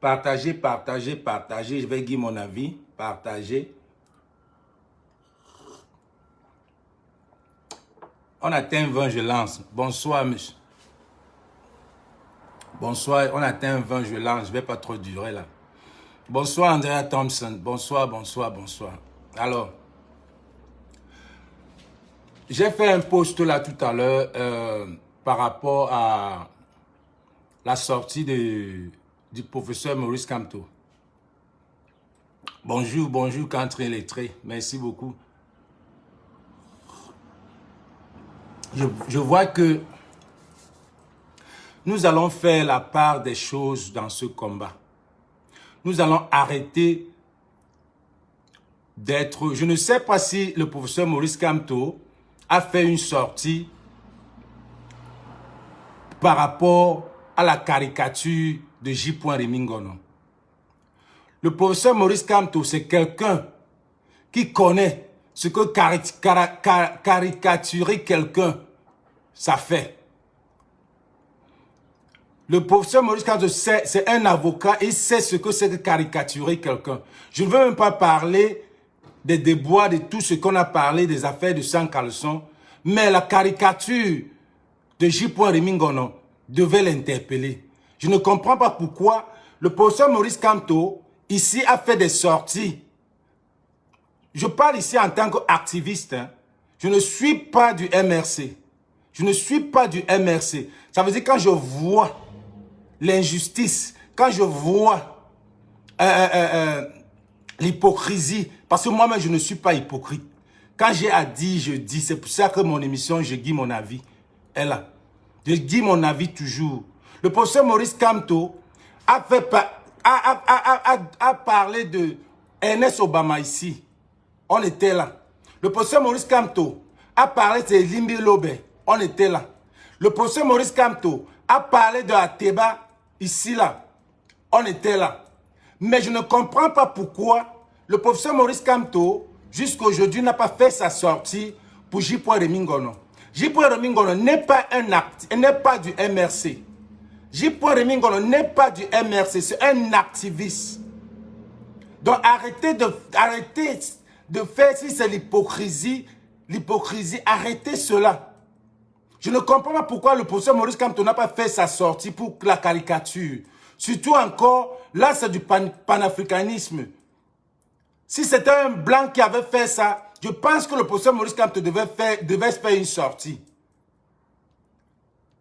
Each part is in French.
Partagez, partagez, partagez. Je vais dire mon avis. Partagez. On atteint 20, je lance. Bonsoir, monsieur. Bonsoir, on atteint 20, je lance. Je ne vais pas trop durer là. Bonsoir, Andrea Thompson. Bonsoir, bonsoir, bonsoir. Alors, j'ai fait un post là tout à l'heure par rapport à la sortie du professeur Maurice Kamto. Bonjour, bonjour, Cantré Lettré. Merci beaucoup. Je vois que nous allons faire la part des choses dans ce combat. Nous allons arrêter d'être... Je ne sais pas si le professeur Maurice Kamto a fait une sortie par rapport à la caricature de J. Remingono. Le professeur Maurice Kamto, c'est quelqu'un qui connaît ce que caricaturer quelqu'un, ça fait. Le professeur Maurice Kamto, c'est un avocat et sait ce que c'est que caricaturer quelqu'un. Je ne veux même pas parler des déboires, de tout ce qu'on a parlé, des affaires de sang caleçon, mais la caricature de J. Remingono devait l'interpeller. Je ne comprends pas pourquoi le professeur Maurice Kamto, ici, a fait des sorties. Je parle ici en tant qu'activiste. Hein. Je ne suis pas du MRC. Je ne suis pas du MRC. Ça veut dire quand je vois l'injustice, quand je vois l'hypocrisie, parce que moi-même, je ne suis pas hypocrite. Quand j'ai à dire, je dis. C'est pour ça que mon émission, je dis mon avis. Elle là. Je dis mon avis toujours. Le professeur Maurice Kamto a parlé de Ernest Obama ici. On était là. Le professeur Maurice Kamto a parlé de Limbi Lobe. On était là. Le professeur Maurice Kamto a parlé de Ateba ici là. On était là. Mais je ne comprends pas pourquoi le professeur Maurice Kamto, jusqu'à aujourd'hui, n'a pas fait sa sortie pour J. Remingono. J. Remingono n'est pas un acte, n'est pas du MRC. J. Remingono n'est pas du MRC, c'est un activiste. Donc arrêtez de faire, si c'est l'hypocrisie, arrêtez cela. Je ne comprends pas pourquoi le professeur Maurice Kamto n'a pas fait sa sortie pour la caricature. Surtout encore, là c'est du panafricanisme. Si c'était un blanc qui avait fait ça, je pense que le professeur Maurice Kamto devait faire une sortie.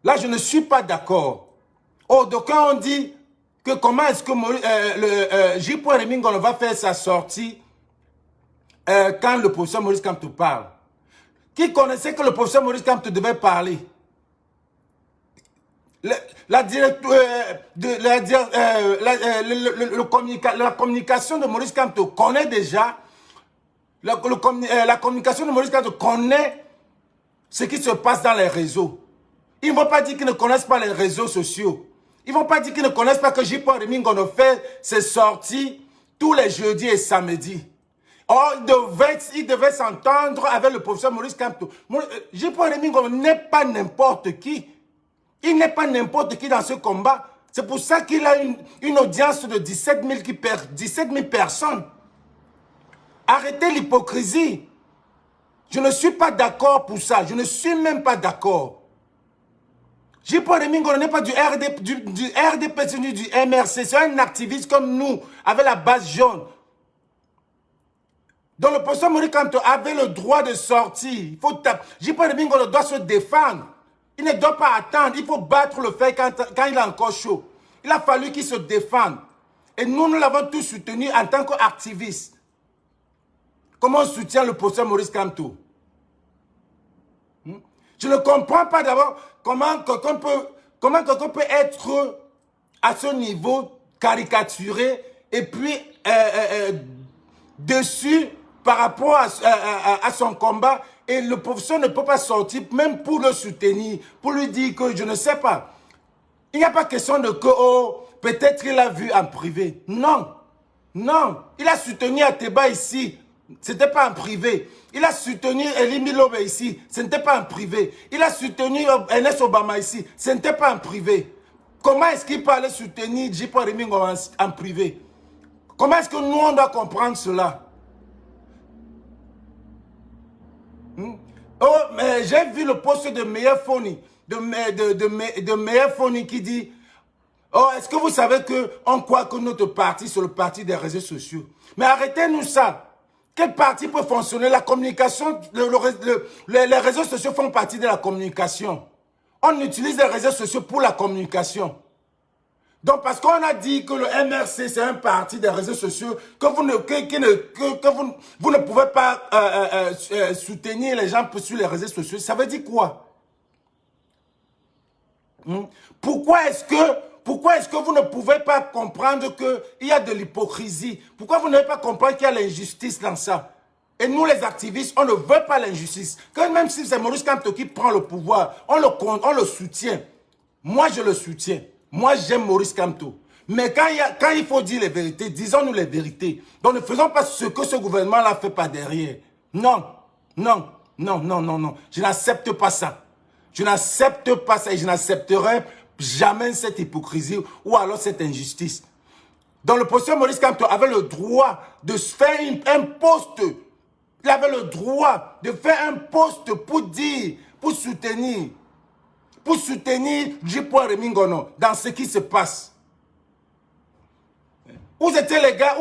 Là, je ne suis pas d'accord. Oh, donc quand on dit que comment est-ce que J. Remingono va faire sa sortie quand le professeur Maurice Kamto parle. Qui connaissait que le professeur Maurice Kamto devait parler? La communication de Maurice Kamto connaît déjà. La communication de Maurice Kamto connaît ce qui se passe dans les réseaux. Ils ne vont pas dire qu'ils ne connaissent pas les réseaux sociaux. Ils ne vont pas dire qu'ils ne connaissent pas que J. Remingono fait ses sorties tous les jeudis et samedis. Or, il devait s'entendre avec le professeur Maurice Kamto. J. Remingono n'est pas n'importe qui. Il n'est pas n'importe qui dans ce combat. C'est pour ça qu'il a une audience de 17 000 personnes. Arrêtez l'hypocrisie. Je ne suis pas d'accord pour ça. Je ne suis même pas d'accord. J. Remingono n'est pas du RDP, du MRC. C'est un activiste comme nous, avec la base jaune. Donc le professeur Maurice Kamto avait le droit de sortir. J. Remingono doit se défendre. Il ne doit pas attendre. Il faut battre le fer quand il est encore chaud. Il a fallu qu'il se défende. Et nous l'avons tous soutenu en tant qu'activiste. Comment on soutient le professeur Maurice Kamto? Je ne comprends pas d'abord comment quelqu'un peut être à ce niveau caricaturé et puis dessus par rapport à son combat. Et le professeur ne peut pas sortir même pour le soutenir, pour lui dire que je ne sais pas. Il n'y a pas question de que, oh, peut-être il a vu en privé. Non, non. Il a soutenu Ateba ici. Ce n'était pas en privé. Il a soutenu Elimi Lobe ici. Ce n'était pas en privé. Il a soutenu Ernest Obama ici. Ce n'était pas en privé. Comment est-ce qu'il peut aller soutenir J.Paul Reming en privé? Comment est-ce que nous, on doit comprendre cela? Oh, mais j'ai vu le poste de Meilleur Foni, de Meilleur Foni qui dit, oh, est-ce que vous savez qu'on croit que notre parti, c'est le parti des réseaux sociaux? Mais arrêtez-nous ça. Quel parti peut fonctionner? La communication, les réseaux sociaux font partie de la communication. On utilise les réseaux sociaux pour la communication. Donc, parce qu'on a dit que le MRC, c'est un parti des réseaux sociaux, que vous ne pouvez pas soutenir les gens sur les réseaux sociaux, ça veut dire quoi? Pourquoi est-ce que vous ne pouvez pas comprendre qu'il y a de l'hypocrisie? Pourquoi vous ne pouvez pas comprendre qu'il y a l'injustice dans ça? Et nous, les activistes, on ne veut pas l'injustice. Même si c'est Maurice Kamto qui prend le pouvoir, on le soutient. Moi, je le soutiens. Moi, j'aime Maurice Kamto. Mais quand il faut dire les vérités, disons-nous les vérités. Donc, ne faisons pas ce que ce gouvernement-là fait par derrière. Non, non, non, non, non, non. Je n'accepte pas ça. Je n'accepte pas ça et je n'accepterai jamais cette hypocrisie ou alors cette injustice. Donc, le professeur Maurice Kamto avait le droit de se faire un poste. Il avait le droit de faire un poste pour dire, pour soutenir J.Paul Reming dans ce qui se passe. Où étaient les gars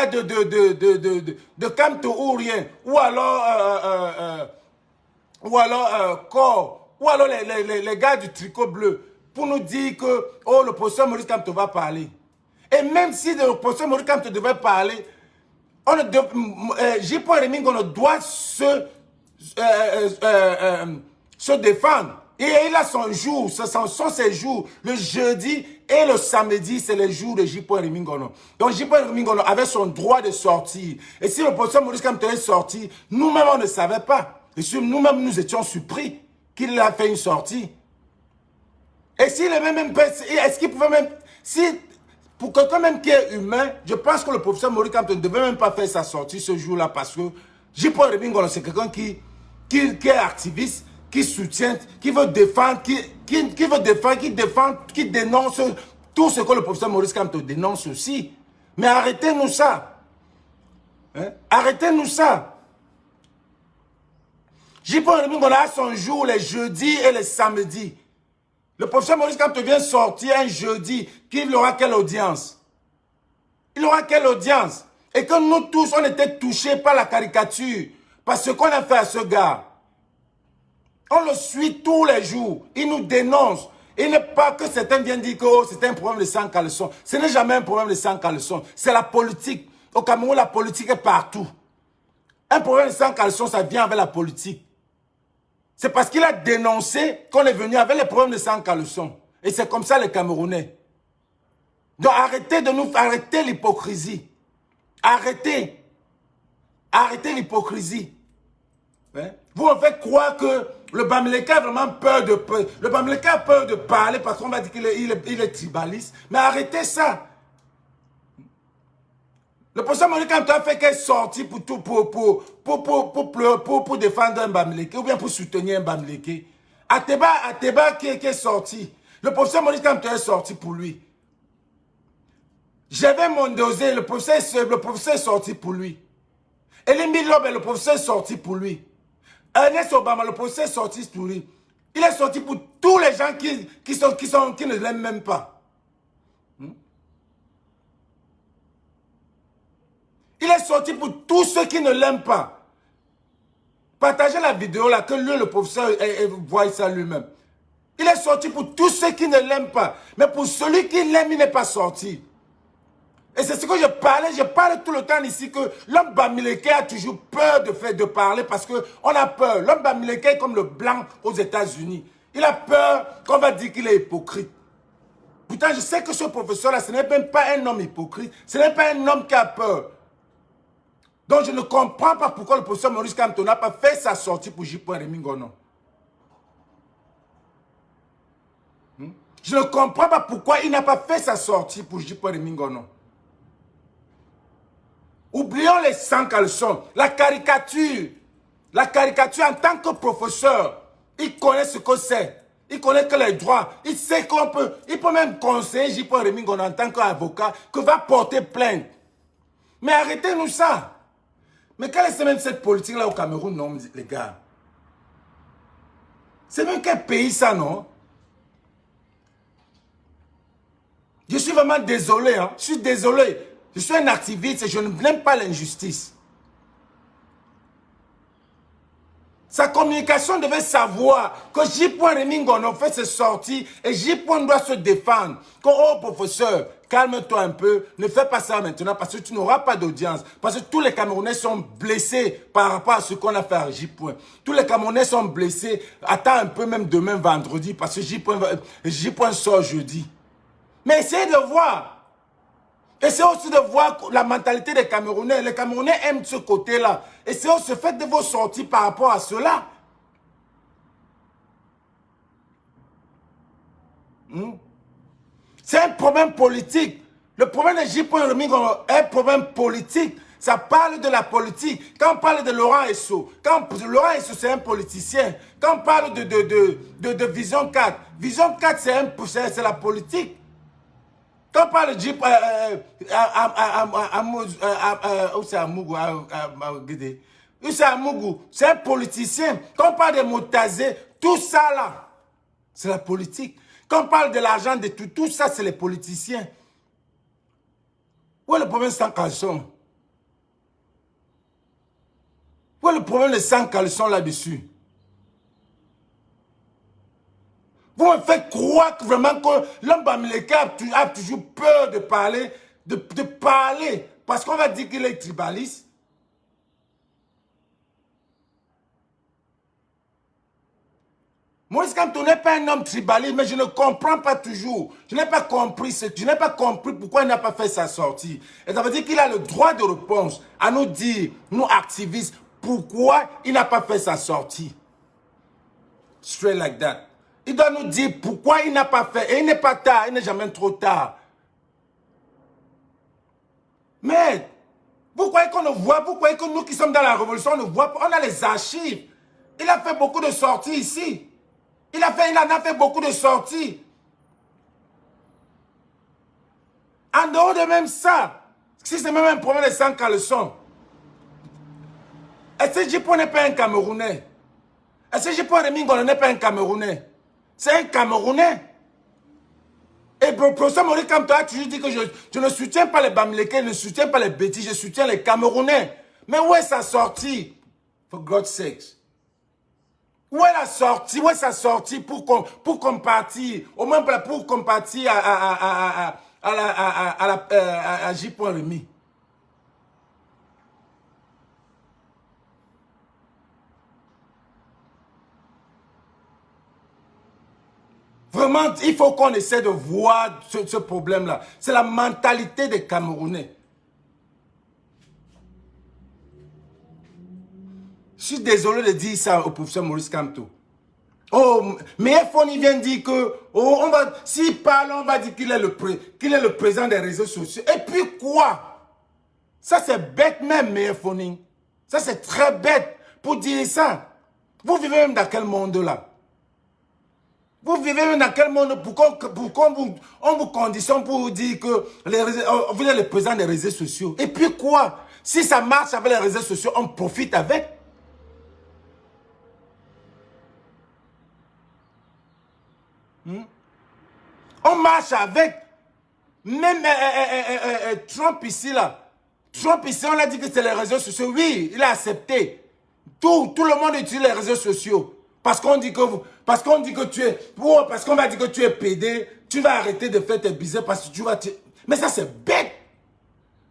de Kamto ou rien? Ou alors les gars du tricot bleu pour nous dire que oh, le professeur Maurice Kamto va parler. Et même si le professeur Maurice Kamto devait parler, J.Paul Reming doit se défendre. Et il a son jour, ce sont ses jours. Le jeudi et le samedi, c'est les jours de J.Paul Reming. Donc J.Paul Reming avait son droit de sortir. Et si le professeur Maurice Kamto est sorti, nous-mêmes on ne savait pas. Et nous-mêmes nous étions surpris qu'il a fait une sortie. Et s'il est même, est-ce qu'il pouvait même, pour quelqu'un même qui est humain, je pense que le professeur Maurice Kamto ne devait même pas faire sa sortie ce jour-là parce que J.Paul Reming, c'est quelqu'un qui est activiste, qui soutient, qui veut défendre, qui dénonce tout ce que le professeur Maurice Kamto dénonce aussi. Mais arrêtez-nous ça. Hein? Arrêtez-nous ça. J.Paul Reming a son jour les jeudis et les samedis. Le professeur Maurice Kamto vient sortir un jeudi. Il aura quelle audience? Il aura quelle audience? Et que nous tous, on était touchés par la caricature. Par ce qu'on a fait à ce gars. On le suit tous les jours. Il nous dénonce. Il n'est pas que certains viennent dire que oh, c'est un problème de sang caleçon. Ce n'est jamais un problème de sang caleçon. C'est la politique. Au Cameroun, la politique est partout. Un problème de sang caleçon, ça vient avec la politique. C'est parce qu'il a dénoncé qu'on est venu avec les problèmes de sang caleçon. Et c'est comme ça les Camerounais. Donc arrêtez l'hypocrisie. Arrêtez l'hypocrisie. Hein? Vous me faites croire que le Bamileke a vraiment peur de... Le Bamileke a peur de parler parce qu'on va dire qu'il est tribaliste. Mais arrêtez ça. Le professeur Maurice Kamto a fait qu'elle est sortie pour défendre un Bamileke ou bien pour soutenir un Bamileke. Ateba qui est sorti. Le professeur Maurice Kamto est sorti pour lui. J'avais mon dosé, le professeur est sorti pour lui. Elimbi Lobe, le professeur est sorti pour lui. Ernest Obama, le professeur est sorti pour lui. Il est sorti pour tous les gens qui ne l'aiment même pas. Il est sorti pour tous ceux qui ne l'aiment pas. Partagez la vidéo là, que lui, le professeur, voit ça lui-même. Il est sorti pour tous ceux qui ne l'aiment pas. Mais pour celui qui l'aime, il n'est pas sorti. Et c'est ce que je parlais. Je parle tout le temps ici que l'homme Bamileke a toujours peur de parler parce qu'on a peur. L'homme Bamileke est comme le blanc aux États-Unis. Il a peur qu'on va dire qu'il est hypocrite. Pourtant, je sais que ce professeur-là, ce n'est même pas un homme hypocrite. Ce n'est pas un homme qui a peur. Donc, je ne comprends pas pourquoi le professeur Maurice Kamto n'a pas fait sa sortie pour J.Paul Reming. Je ne comprends pas pourquoi il n'a pas fait sa sortie pour J.Paul Reming. Oublions les sans caleçons. La caricature en tant que professeur, il connaît ce que c'est. Il connaît que les droits. Il sait qu'on peut, il peut même conseiller J.P. Remingon en tant qu'avocat que va porter plainte. Mais arrêtez-nous ça. Mais quelle est même cette politique-là au Cameroun, non, les gars? C'est même quel pays ça, non? Je suis vraiment désolé, hein. Je suis désolé. Je suis un activiste et je n'aime pas l'injustice. Sa communication devait savoir que J. Remingon a fait ses sorties et J. doit se défendre. Que, oh professeur, calme-toi un peu, ne fais pas ça maintenant parce que tu n'auras pas d'audience. Parce que tous les Camerounais sont blessés par rapport à ce qu'on a fait à J. Tous les Camerounais sont blessés. Attends un peu même demain vendredi parce que J. sort jeudi. Mais essayez de voir. Essayez aussi de voir la mentalité des Camerounais. Les Camerounais aiment ce côté-là. Essayez aussi de faire de vos sorties par rapport à cela. C'est un problème politique. Le problème de J. Remingon est un problème politique. Ça parle de la politique. Quand on parle de Laurent Esso, Laurent Esso c'est un politicien. Quand on parle de Vision 4, Vision 4 c'est la politique. Quand on parle de Jeep, c'est un politicien. Quand on parle de Motazé, tout ça là, c'est la politique. Quand on parle de l'argent de tout ça, c'est les politiciens. Où est le problème sans caleçon? Où est le problème de sans caleçon là-dessus? Vous me faites croire que vraiment que l'homme Bamileke a toujours peur de parler, de parler, parce qu'on va dire qu'il est tribaliste. Maurice Kamto n'est pas un homme tribaliste, mais je ne comprends pas toujours. Je n'ai pas compris pourquoi il n'a pas fait sa sortie. Et ça veut dire qu'il a le droit de réponse à nous dire, nous activistes, pourquoi il n'a pas fait sa sortie. Straight like that. Il doit nous dire pourquoi il n'a pas fait. Et il n'est pas tard, il n'est jamais trop tard. Mais, vous croyez qu'on ne voit, vous croyez que nous qui sommes dans la révolution, on ne voit pas, on a les archives. Il a fait beaucoup de sorties ici. Il en a fait beaucoup de sorties. En dehors de même ça, si c'est même un problème de sans caleçon, est-ce que J.P. n'est pas un Camerounais? Est-ce que J.P. Remingon n'est pas un Camerounais? C'est un Camerounais. Et le professeur Maurice Kamto a toujours dit que je ne soutiens pas les Bamileke, je ne soutiens pas les bêtises, je soutiens les Camerounais. Mais où est sa sortie? For God's sakes. Où est la sortie? Où est sa sortie pour compatir? Au moins pour compatir à J. Remy. Vraiment, il faut qu'on essaie de voir ce problème-là. C'est la mentalité des Camerounais. Je suis désolé de dire ça au professeur Maurice Kamto. Oh, mais il vient dire que s'il parle, on va dire qu'il est le président des réseaux sociaux. Et puis quoi? Ça c'est bête même, Meyefoning. Ça c'est très bête pour dire ça. Vous vivez même dans quel monde là? Vous vivez même dans quel monde on vous conditionne pour vous dire que vous êtes le président des réseaux sociaux. Et puis quoi? Si ça marche avec les réseaux sociaux, on profite avec. On marche avec. Même Trump ici là. Trump ici, on a dit que c'est les réseaux sociaux. Oui, il a accepté. Tout le monde utilise les réseaux sociaux. Parce qu'on dit que tu es, parce qu'on va dire que tu es pédé, tu vas arrêter de faire tes business parce que tu vas Mais ça c'est bête.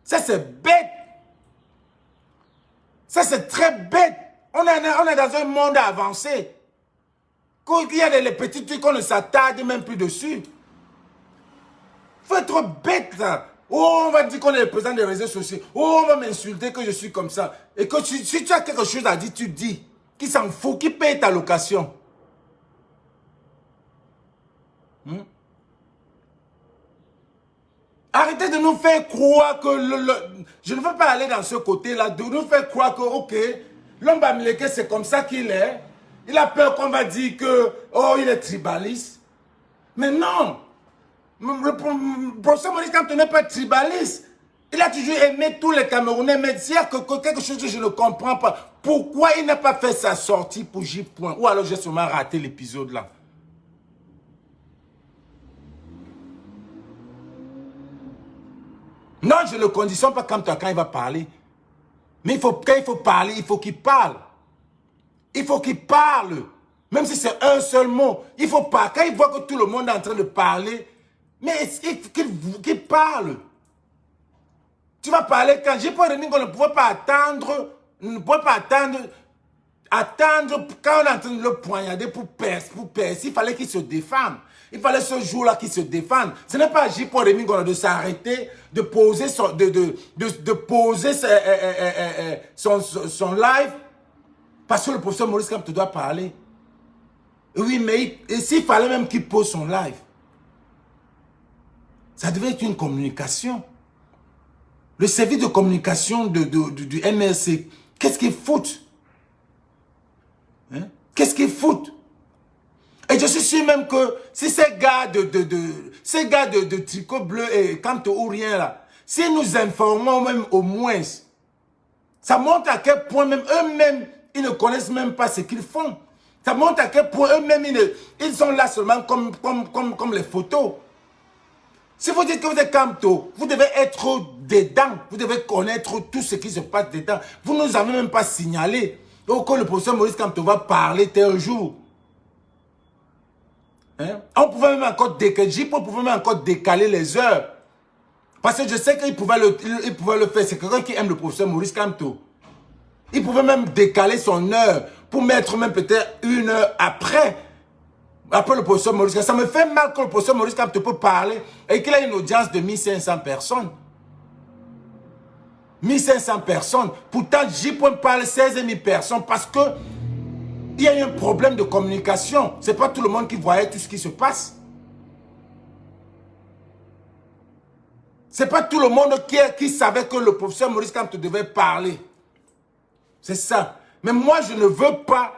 Ça c'est bête. Ça c'est très bête. On est dans un monde avancé. Il y a les petits trucs qu'on ne s'attarde même plus dessus. Faut être bête là. Oh, on va dire qu'on est le président des réseaux sociaux. Oh, on va m'insulter que je suis comme ça. Et que si tu as quelque chose à dire, tu dis. Qui s'en fout, qui paye ta location. Arrêtez de nous faire croire que je ne veux pas aller dans ce côté-là, de nous faire croire que, ok, l'homme Bamileke, c'est comme ça qu'il est. Il a peur qu'on va dire que, oh, il est tribaliste. Mais non. Le professeur Maurice Kamto n'est pas tribaliste. Il a toujours aimé tous les Camerounais, mais dire que quelque chose que je ne comprends pas. Pourquoi il n'a pas fait sa sortie pour J. Ou alors j'ai sûrement raté l'épisode là. Non, je ne le conditionne pas quand il va parler. Mais quand il faut parler, il faut qu'il parle. Il faut qu'il parle. Même si c'est un seul mot. Il faut pas. Quand il voit que tout le monde est en train de parler, mais qu'il parle. Tu vas parler quand j'ai pas remis qu'on ne pouvait pas attendre. On ne pouvait pas attendre quand on est en train de le poignarder pour percer. Il fallait qu'il se défende. Il fallait ce jour-là qu'il se défende. Ce n'est pas J. Rémy de s'arrêter, de poser son live parce que le professeur Maurice Kamto doit parler. Oui, mais s'il fallait même qu'il pose son live, ça devait être une communication. Le service de communication du MRC, qu'est-ce qu'ils foutent? Hein? Qu'est-ce qu'ils foutent? Et je suis sûr même que si ces gars de tricot bleu et Kamto ou rien là, si nous informons même au moins, ça montre à quel point même eux-mêmes, ils ne connaissent même pas ce qu'ils font. Ça montre à quel point eux-mêmes, ils sont là seulement comme les photos. Si vous dites que vous êtes Kamto, vous devez être dedans. Vous devez connaître tout ce qui se passe dedans. Vous ne nous avez même pas signalé que le professeur Maurice Kamto va parler tel jour. Hein? On pouvait même encore décaler les heures. Parce que je sais qu'il pouvait le faire. C'est quelqu'un qui aime le professeur Maurice Kamto. Il pouvait même décaler son heure pour mettre même peut-être une heure après le professeur Maurice Kamto. Ça me fait mal que le professeur Maurice Kamto peut parler et qu'il a une audience de 1500 personnes. 1500 personnes. Pourtant, J. parle 16 000 personnes parce que il y a eu un problème de communication. Ce n'est pas tout le monde qui voyait tout ce qui se passe. Ce n'est pas tout le monde qui savait que le professeur Maurice Kamto devait parler. C'est ça. Mais moi, je ne veux pas.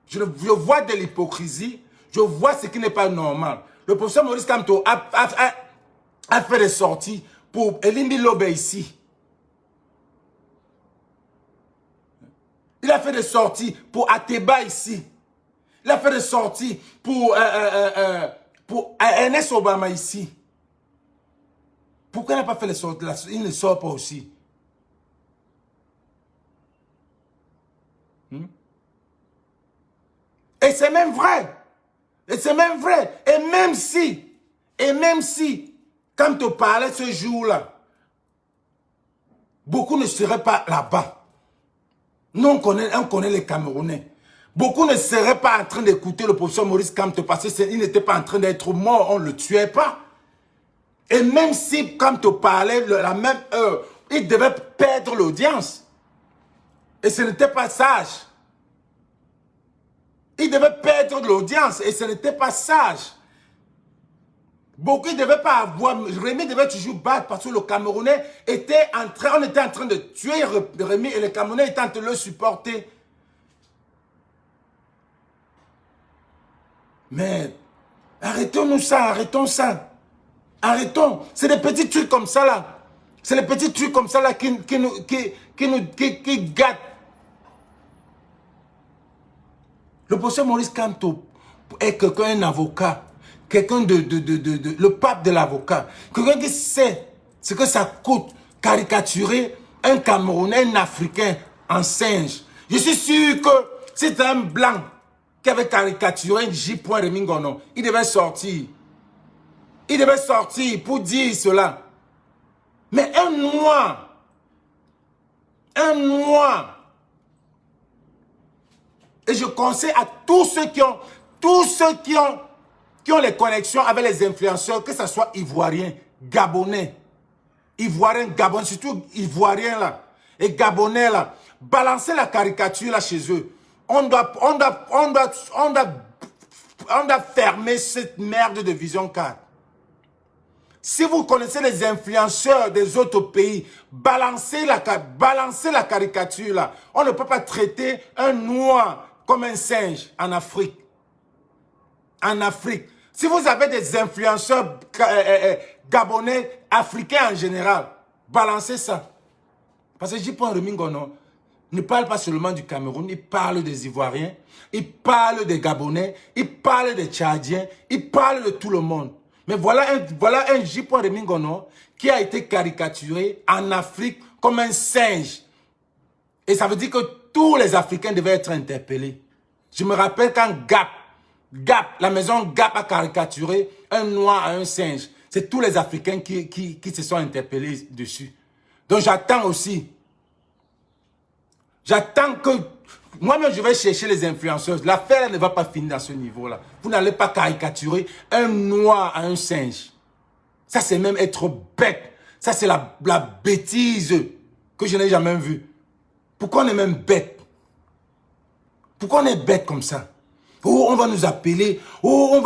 Je vois de l'hypocrisie. Je vois ce qui n'est pas normal. Le professeur Maurice Kamto a fait des sorties pour Elimbi Lobe ici. Il a fait des sorties pour Ateba ici. Il a fait des sorties pour Ernest Obama ici. Pourquoi il n'a pas fait les sorties là? Il ne sort pas aussi. Et c'est même vrai. Et c'est même vrai. Et même si, quand tu parlais ce jour-là, beaucoup ne seraient pas là-bas. Nous, on connaît les Camerounais. Beaucoup ne seraient pas en train d'écouter le professeur Maurice Kamto parce qu'il n'était pas en train d'être mort, on ne le tuait pas. Et même si Kamto parlait la même heure, il devait perdre l'audience. Et ce n'était pas sage. Il devait perdre l'audience et ce n'était pas sage. Beaucoup ne devaient pas avoir. Rémy devait toujours battre parce que le Camerounais on était en train de tuer Rémy et les Camerounais étaient en train de le supporter. Mais arrêtons-nous ça, arrêtons ça. Arrêtons. C'est des petits trucs comme ça là. C'est des petits trucs comme ça là qui gâtent. Le professeur Maurice Kamto est un avocat. Quelqu'un le pape de l'avocat. Quelqu'un qui sait ce que ça coûte caricaturer un Camerounais, un Africain en singe. Je suis sûr que si c'était un blanc qui avait caricaturé J. Rémy Ngonon, il devait sortir. Il devait sortir pour dire cela. Mais un noir. Et je conseille à tous ceux qui ont les connexions avec les influenceurs, que ce soit ivoiriens, gabonais, surtout ivoiriens là, et gabonais là, balancer la caricature là chez eux. On doit fermer cette merde de Vision 4. Si vous connaissez les influenceurs des autres pays, balancez la caricature là. On ne peut pas traiter un noir comme un singe en Afrique. En Afrique. Si vous avez des influenceurs gabonais, africains en général, balancez ça. Parce que J. Rémy Ngono ne parle pas seulement du Cameroun, il parle des Ivoiriens, il parle des Gabonais, il parle des Tchadiens, il parle de tout le monde. Mais voilà un J. Rémy Ngono qui a été caricaturé en Afrique comme un singe. Et ça veut dire que tous les Africains devaient être interpellés. Je me rappelle quand Gap, la maison Gap a caricaturé un noir à un singe. C'est tous les Africains qui se sont interpellés dessus. Donc j'attends aussi. J'attends que... Moi-même, je vais chercher les influenceurs. L'affaire ne va pas finir à ce niveau-là. Vous n'allez pas caricaturer un noir à un singe. Ça, c'est même être bête. Ça, c'est la bêtise que je n'ai jamais vue. Pourquoi on est même bête? Pourquoi on est bête comme ça? Oh, on va nous appeler. Oh,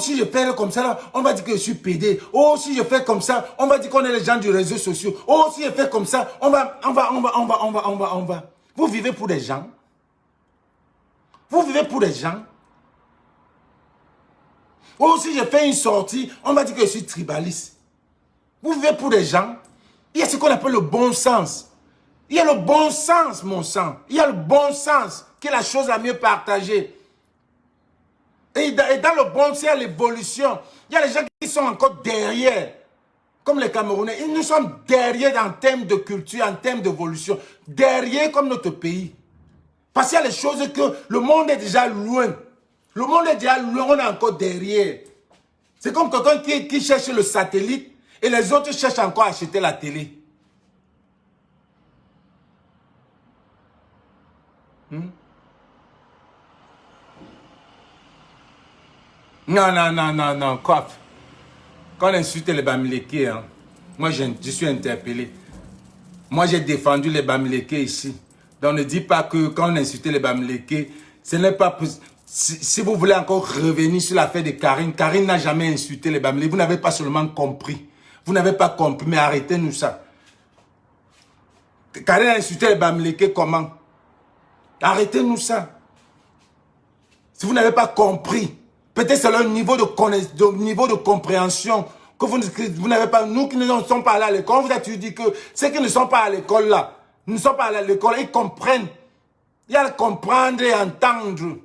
si je fais comme ça, là, on va dire que je suis pédé. Oh, si je fais comme ça, on va dire qu'on est les gens du réseau social. Oh, si je fais comme ça, on va. Vous vivez pour des gens. Vous vivez pour des gens. Oh, si je fais une sortie, on va dire que je suis tribaliste. Vous vivez pour des gens. Il y a ce qu'on appelle le bon sens. Il y a le bon sens, mon sang. Il y a le bon sens, qui est la chose la mieux partagée. Et dans le bon sens, il y a l'évolution. Il y a les gens qui sont encore derrière. Comme les Camerounais. Nous sommes derrière en termes de culture, en termes d'évolution. Derrière comme notre pays. Parce qu'il y a les choses que le monde est déjà loin. Le monde est déjà loin, on est encore derrière. C'est comme quelqu'un qui cherche le satellite et les autres cherchent encore à acheter la télé. Non, quoi. Quand on insulte les Bamileke, hein, moi je suis interpellé. Moi j'ai défendu les Bamileke ici. Donc ne dis pas que quand on insulte les Bamileke, ce n'est pas possible. Si vous voulez encore revenir sur l'affaire de Karine, Karine n'a jamais insulté les Bamileke. Vous n'avez pas seulement compris. Vous n'avez pas compris, mais arrêtez-nous ça. Karine a insulté les Bamileke comment? Arrêtez-nous ça. Si vous n'avez pas compris, peut-être c'est le niveau de compréhension que vous n'avez pas. Nous qui ne sommes pas allés à l'école, on vous a dit que ceux qui ne sont pas à l'école là, ne sont pas allés à l'école, ils comprennent. Il y a à comprendre et entendre.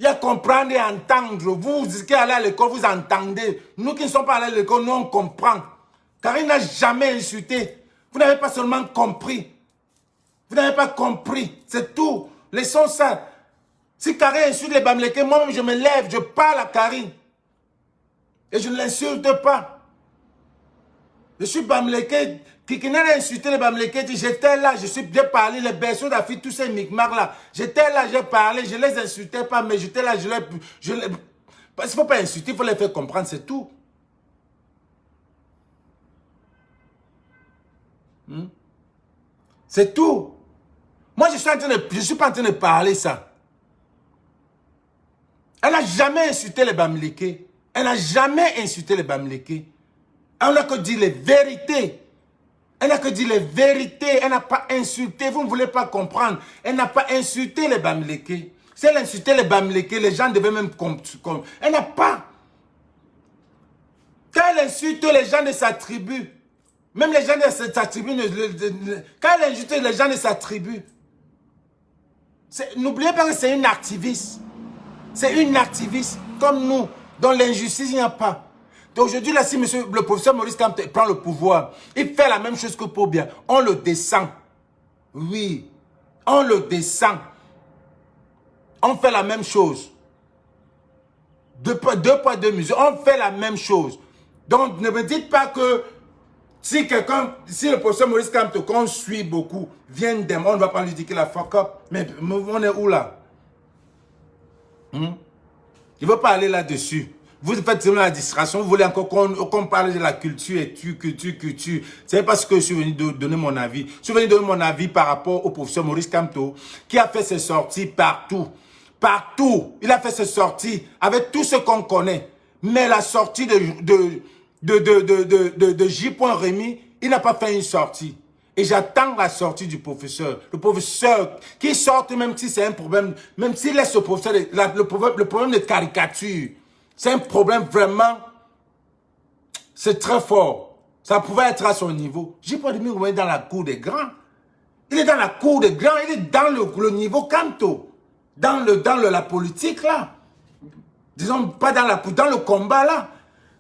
Il y a comprendre et entendre. Vous qui allez à l'école, vous entendez. Nous qui ne sommes pas allés à l'école, nous on comprend. Car il n'a jamais insulté. Vous n'avez pas seulement compris. Vous n'avez pas compris. C'est tout. Laissons ça. Si Karine insulte les Bamileke, moi-même je me lève, je parle à Karine. Et je ne l'insulte pas. Je suis Bamileke. Qui n'a insulté les Bamileke, j'étais là, j'ai parlé, les berceaux d'Afrique, tous ces micmacs là. J'étais là, j'ai parlé, je ne les insultais pas, mais j'étais là, parce qu'il ne faut pas insulter, il faut les faire comprendre, c'est tout. C'est tout. Moi, je ne suis pas en train de parler ça. Elle n'a jamais insulté les Bamileke. Elle n'a jamais insulté les Bamileke. Elle n'a que dit les vérités. Elle n'a que dit les vérités. Elle n'a pas insulté. Vous ne voulez pas comprendre. Elle n'a pas insulté les Bamileke. Si elle insultait les Bamileke, les gens devaient même comprendre. Elle n'a pas. Quand elle insulte les gens de sa tribu, même les gens de sa tribu, quand elle insulte les gens de sa tribu, n'oubliez pas que c'est une activiste. C'est une activiste comme nous. Dans l'injustice, il n'y a pas. Aujourd'hui, là, si le professeur Maurice Kamto prend le pouvoir, il fait la même chose que Pobia. On le descend. Oui, on le descend. On fait la même chose. Deux poids, deux mesures. On fait la même chose. Donc, ne me dites pas que si le professeur Maurice Kamto, qu'on suit beaucoup, vient d'aimer, on ne va pas lui dire qu'il a fuck up. Mais on est où là? Il ne veut pas aller là-dessus. Vous faites seulement la distraction, vous voulez encore qu'on parle de la culture et culture. C'est parce que je suis venu donner mon avis. Je suis venu donner mon avis par rapport au professeur Maurice Kamto, qui a fait ses sorties partout. Partout. Il a fait ses sorties avec tout ce qu'on connaît. Mais la sortie de J. Rémy, il n'a pas fait une sortie. Et j'attends la sortie du professeur. Le professeur qui sorte même si c'est un problème, même s'il laisse le professeur, le problème de caricature, c'est un problème vraiment, c'est très fort. Ça pouvait être à son niveau. J'ai pas dit, vous est dans la cour des grands. Il est dans la cour des grands, il est dans le niveau Kamto. Dans la politique là. Disons, pas dans le combat là.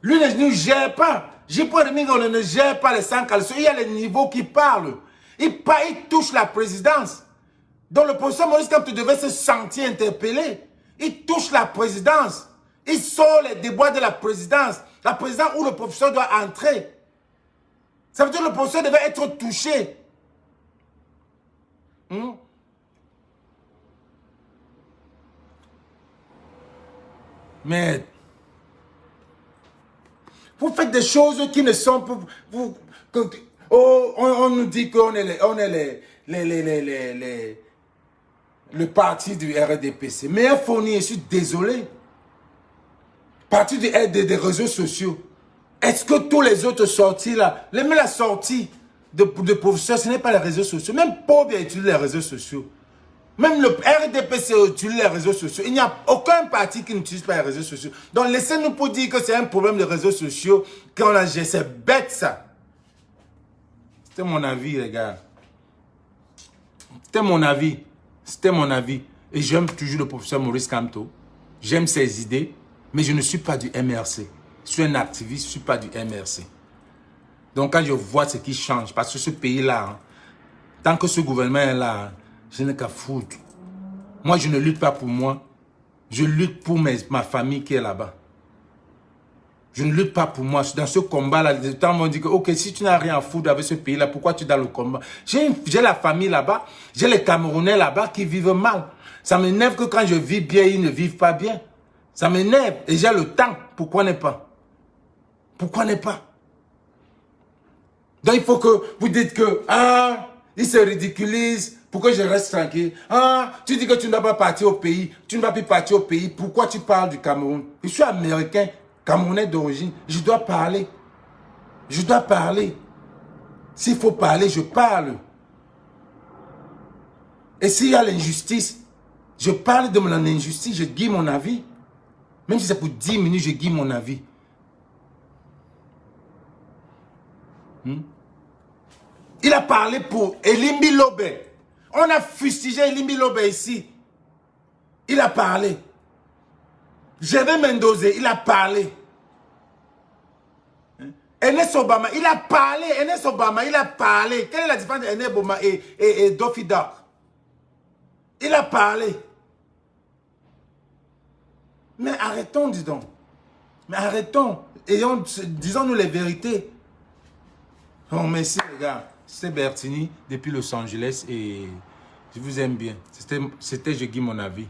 Lui ne gère pas. J'ai pas dit qu'on ne gère pas les 100 caleçons. Il y a les niveaux qui parlent. Il touche la présidence. Donc le professeur Maurice Kamto devait se sentir interpellé. Il touche la présidence. Il sort les déboires de la présidence. La présidence où le professeur doit entrer. Ça veut dire que le professeur devait être touché. Mais vous faites des choses qui ne sont pas... on nous dit qu'on est le parti du RDPC. Mais Fournier, je suis désolé. Parti des réseaux sociaux. Est-ce que tous les autres sorties là, même la sortie de professeurs, ce n'est pas les réseaux sociaux. Même Paul utilise les réseaux sociaux. Même le RDPC utilise les réseaux sociaux. Il n'y a aucun parti qui n'utilise pas les réseaux sociaux. Donc laissez-nous pour dire que c'est un problème de réseaux sociaux qu'on a géré. C'est bête ça. C'était mon avis les gars. C'était mon avis. C'était mon avis. Et j'aime toujours le professeur Maurice Kamto. J'aime ses idées. Mais je ne suis pas du MRC. Je suis un activiste, je ne suis pas du MRC. Donc quand je vois ce qui change, parce que ce pays-là, hein, tant que ce gouvernement est là, je n'ai qu'à foutre. Moi, je ne lutte pas pour moi. Je lutte pour ma famille qui est là-bas. Je ne lutte pas pour moi. Dans ce combat-là, les gens m'ont dit que, ok, si tu n'as rien à foutre avec ce pays-là, pourquoi tu es dans le combat? J'ai la famille là-bas, j'ai les Camerounais là-bas qui vivent mal. Ça m'énerve que quand je vis bien, ils ne vivent pas bien. Ça m'énerve et j'ai le temps. Pourquoi n'est pas? Pourquoi n'est pas? Donc il faut que vous dites que, il se ridiculise, pourquoi je reste tranquille? Tu dis que tu ne vas pas partir au pays, tu ne vas plus partir au pays, pourquoi tu parles du Cameroun? Je suis américain, Camerounais d'origine, je dois parler. Je dois parler. S'il faut parler, je parle. Et s'il y a l'injustice, je parle de mon injustice, je dis mon avis. Même si c'est pour 10 minutes, je dis mon avis. Il a parlé pour Elimbi Lobe. On a fustigé Elimbi Lobe ici. Il a parlé. Gervais Mendoza, il a parlé. Ernest Obama, il a parlé. Ernest Obama, il a parlé. Quelle est la différence entre Ernest Obama et Dofi Dark? Il a parlé. Mais arrêtons, dis donc. Mais arrêtons. Disons-nous les vérités. Bon, merci les gars. C'est Bertini depuis Los Angeles et je vous aime bien. C'était je dis mon avis.